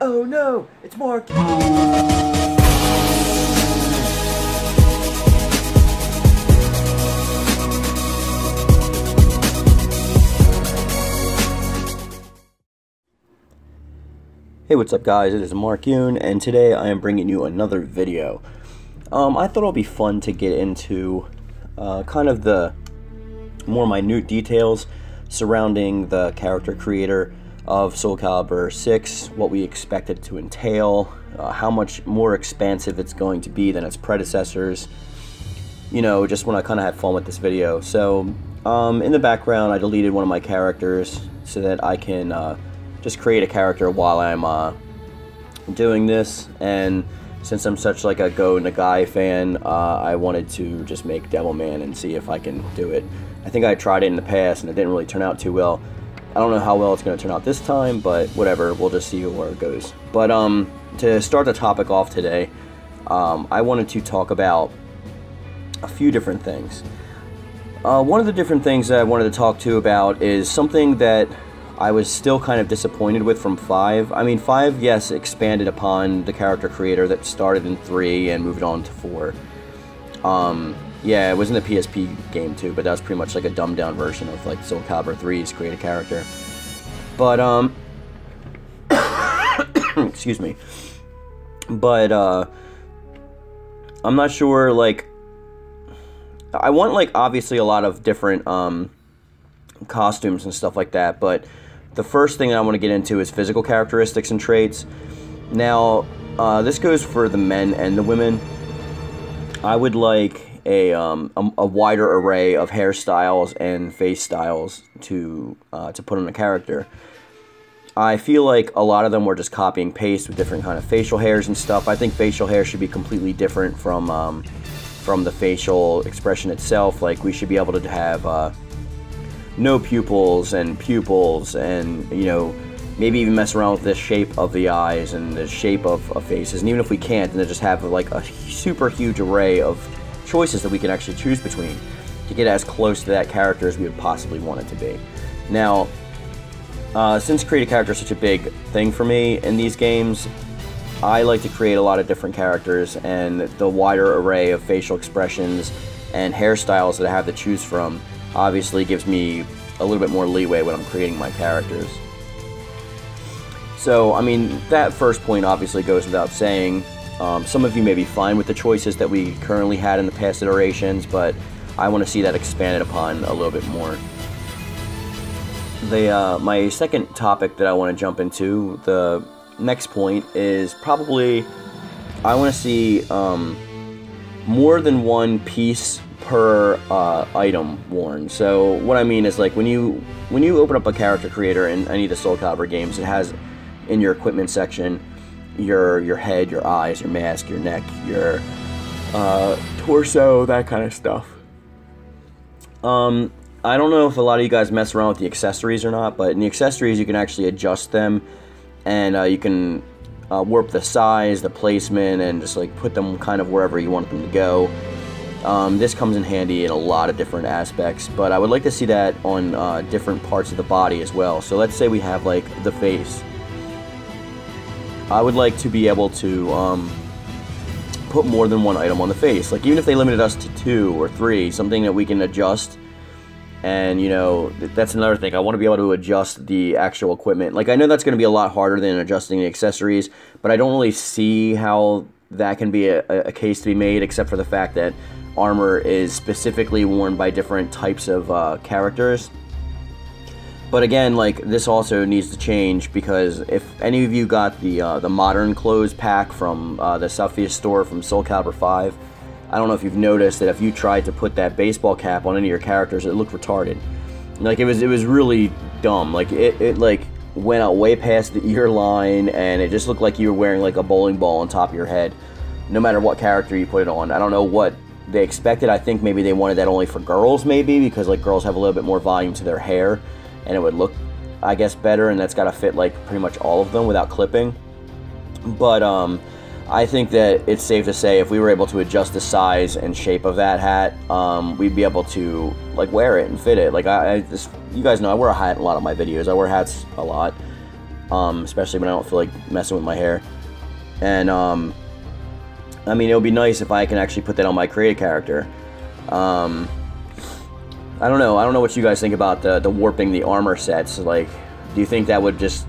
Oh no, it's Mark! Hey, what's up guys, it is Mark Yoon, and today I am bringing you another video. I thought it would be fun to get into kind of the more minute details surrounding the character creator of Soul Calibur 6, what we expect it to entail, how much more expansive it's going to be than its predecessors. You know, just want to kind of have fun with this video. So, in the background I deleted one of my characters so that I can just create a character while I'm doing this, and since I'm such like a Go Nagai fan, I wanted to just make Devilman and see if I can do it. I think I tried it in the past and it didn't really turn out too well. I don't know how well it's going to turn out this time, but whatever, we'll just see where it goes. But to start the topic off today, I wanted to talk about a few different things. One of the different things that I wanted to talk to about is something that I was still kind of disappointed with from 5. I mean, 5, yes, expanded upon the character creator that started in 3 and moved on to 4. Yeah, it was in the PSP game too, but that was pretty much like a dumbed down version of like Soul Calibur 3's create a character. But, excuse me. But, I'm not sure, like, I want, like, obviously a lot of different, costumes and stuff like that, but the first thing I want to get into is physical characteristics and traits. Now, this goes for the men and the women. I would like a wider array of hairstyles and face styles to put on a character. I feel like a lot of them were just copy and paste with different kind of facial hairs and stuff. I think facial hair should be completely different from the facial expression itself. Like, we should be able to have no pupils and, you know, maybe even mess around with the shape of the eyes and the shape of faces. And even if we can't, then just have like a super huge array of choices that we can actually choose between to get as close to that character as we would possibly want it to be. Now, since create a character is such a big thing for me in these games, I like to create a lot of different characters, and the wider array of facial expressions and hairstyles that I have to choose from obviously gives me a little bit more leeway when I'm creating my characters. So, I mean, that first point obviously goes without saying. Some of you may be fine with the choices that we currently had in the past iterations, but I want to see that expanded upon a little bit more. My second topic that I want to jump into, the next point, is probably I want to see more than one piece per item worn. So what I mean is, like, when you open up a character creator in any of the Soul Calibur games, it has in your equipment section your head, your eyes, your mask, your neck, your torso, that kind of stuff. I don't know if a lot of you guys mess around with the accessories or not, but in the accessories you can actually adjust them, and you can warp the size, the placement, and just like put them kind of wherever you want them to go. This comes in handy in a lot of different aspects, but I would like to see that on different parts of the body as well. So let's say we have like the face. I would like to be able to put more than one item on the face. Like, even if they limited us to 2 or 3, something that we can adjust. And, you know, that's another thing. I want to be able to adjust the actual equipment. Like, I know that's going to be a lot harder than adjusting the accessories, but I don't really see how that can be a case to be made, except for the fact that armor is specifically worn by different types of characters. But again, like, this also needs to change, because if any of you got the modern clothes pack from the Southeast store from Soul Calibur 5, I don't know if you've noticed that if you tried to put that baseball cap on any of your characters, it looked retarded. Like, it was really dumb. Like, it like went out way past the ear line, and it just looked like you were wearing like a bowling ball on top of your head, no matter what character you put it on. I don't know what they expected. I think maybe they wanted that only for girls, maybe, because like girls have a little bit more volume to their hair, and it would look, I guess, better, and that's got to fit like pretty much all of them without clipping. But I think that it's safe to say if we were able to adjust the size and shape of that hat, we'd be able to like wear it and fit it. Like, you guys know I wear a hat in a lot of my videos. I wear hats a lot. especially when I don't feel like messing with my hair. And I mean, it would be nice if I can actually put that on my created character. I don't know what you guys think about the warping the armor sets. Like, do you think that would just...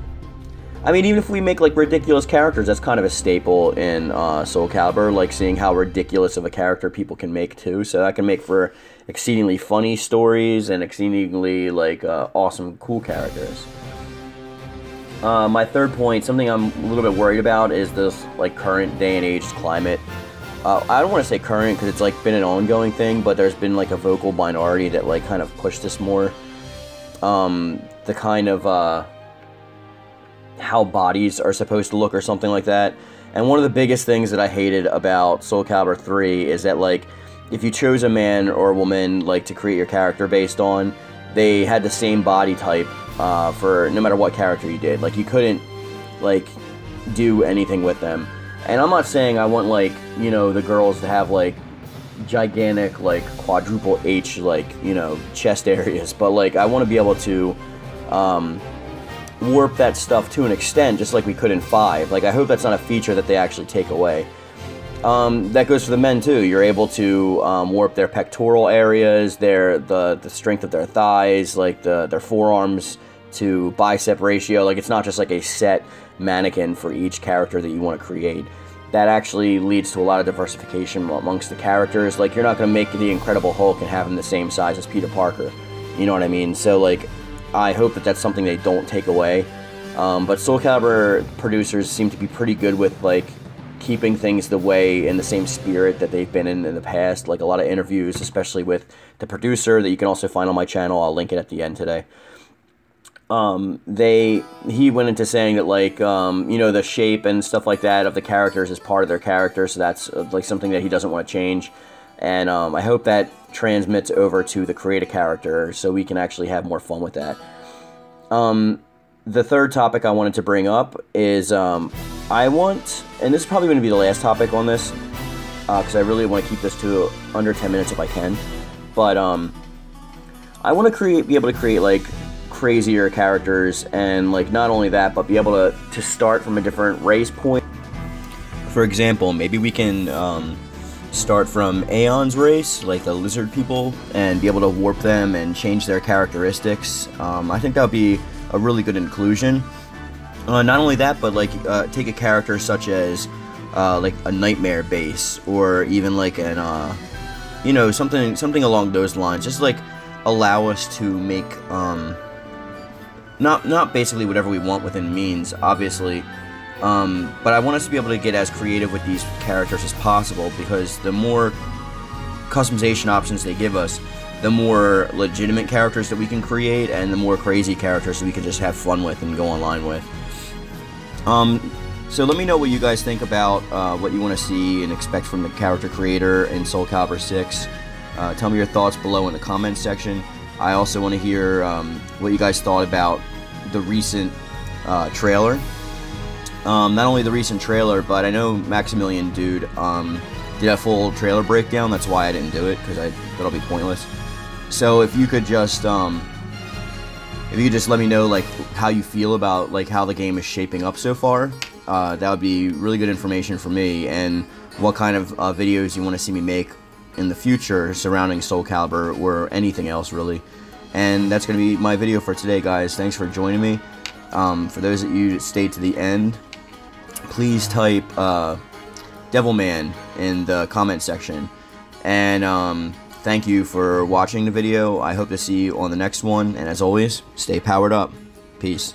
I mean, even if we make, like, ridiculous characters, that's kind of a staple in Soul Calibur, like, seeing how ridiculous of a character people can make, too. So that can make for exceedingly funny stories and exceedingly, like, awesome, cool characters. My third point, something I'm a little bit worried about, is this, like, current day and age climate. I don't want to say current, because it's, like, been an ongoing thing, but there's been, like, a vocal minority that, like, kind of pushed this more. The kind of, how bodies are supposed to look or something like that. And one of the biggest things that I hated about Soul Calibur 3 is that, like, if you chose a man or a woman, like, to create your character based on, they had the same body type for no matter what character you did. Like, you couldn't, like, do anything with them. And I'm not saying I want, like, you know, the girls to have, like, gigantic, like, quadruple H, like, you know, chest areas, but, like, I want to be able to warp that stuff to an extent, just like we could in 5. Like, I hope that's not a feature that they actually take away. That goes for the men too. You're able to warp their pectoral areas, the strength of their thighs, like their forearms to bicep ratio. Like, it's not just like a set mannequin for each character that you want to create. That actually leads to a lot of diversification amongst the characters. Like, you're not going to make the Incredible Hulk and have him the same size as Peter Parker. You know what I mean? So, like, I hope that that's something they don't take away. But Soul Calibur producers seem to be pretty good with, like, keeping things the way in the same spirit that they've been in the past. Like, a lot of interviews, especially with the producer that you can also find on my channel. I'll link it at the end today. He went into saying that, like, you know, the shape and stuff like that of the characters is part of their character, so that's, like, something that he doesn't want to change. And I hope that transmits over to the creative character so we can actually have more fun with that. The third topic I wanted to bring up is I want, and this is probably going to be the last topic on this, because I really want to keep this to under 10 minutes if I can, but I want to be able to create, like, crazier characters, and, like, not only that, but be able to start from a different race point. For example, maybe we can start from Aeon's race, like the lizard people, and be able to warp them and change their characteristics. I think that would be a really good inclusion. Not only that, but, like, take a character such as like a Nightmare base, or even like an you know, something along those lines. Just, like, allow us to make not basically whatever we want within means, obviously. But I want us to be able to get as creative with these characters as possible, because the more customization options they give us, the more legitimate characters that we can create, and the more crazy characters that we can just have fun with and go online with. So let me know what you guys think about what you want to see and expect from the character creator in Soul Calibur 6. Tell me your thoughts below in the comments section. I also want to hear what you guys thought about the recent trailer. Not only the recent trailer, but I know Maximilian Dude did a full trailer breakdown. That's why I didn't do it, because I thought it'll be pointless. So if you could just let me know, like, how you feel about, like, how the game is shaping up so far, that would be really good information for me, and what kind of videos you want to see me make in the future surrounding Soul Calibur or anything else, really. And that's going to be my video for today, guys. Thanks for joining me. For those of you that stayed to the end, please type Devilman in the comment section. And thank you for watching the video. I hope to see you on the next one. And as always, stay powered up. Peace.